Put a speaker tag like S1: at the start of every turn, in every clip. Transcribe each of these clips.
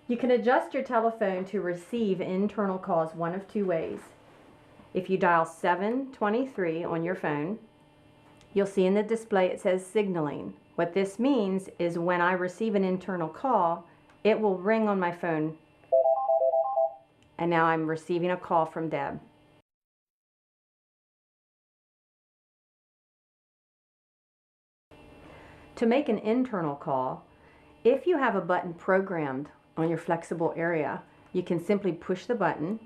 S1: You can adjust your telephone to receive internal calls one of two ways. If you dial 723 on your phone, you'll see in the display it says signaling. What this means is when I receive an internal call, it will ring on my phone. And now I'm receiving a call from Deb. To make an internal call, if you have a button programmed on your flexible area, you can simply push the button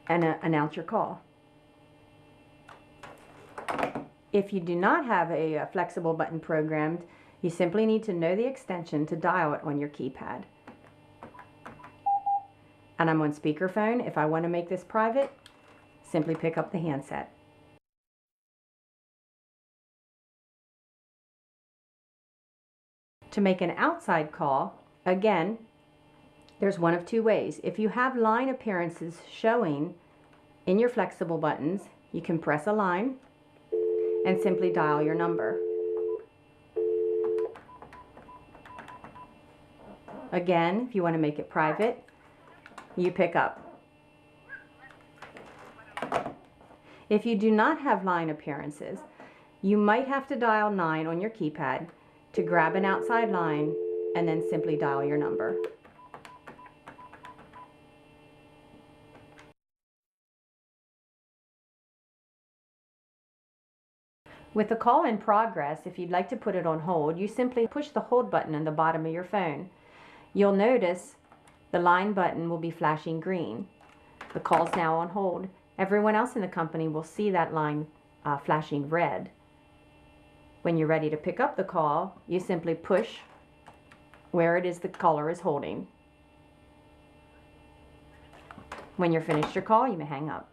S1: and announce your call. If you do not have a flexible button programmed, you simply need to know the extension to dial it on your keypad. And I'm on speakerphone. If I want to make this private, simply pick up the handset. To make an outside call, again, there's one of two ways. If you have line appearances showing in your flexible buttons, you can press a line and simply dial your number. Again, if you want to make it private, you pick up. If you do not have line appearances, you might have to dial 9 on your keypad to grab an outside line and then simply dial your number. With the call in progress, if you'd like to put it on hold, you simply push the hold button on the bottom of your phone. You'll notice the line button will be flashing green. The call's now on hold. Everyone else in the company will see that line flashing red. When you're ready to pick up the call, you simply push where it is the caller is holding. When you're finished your call, you may hang up.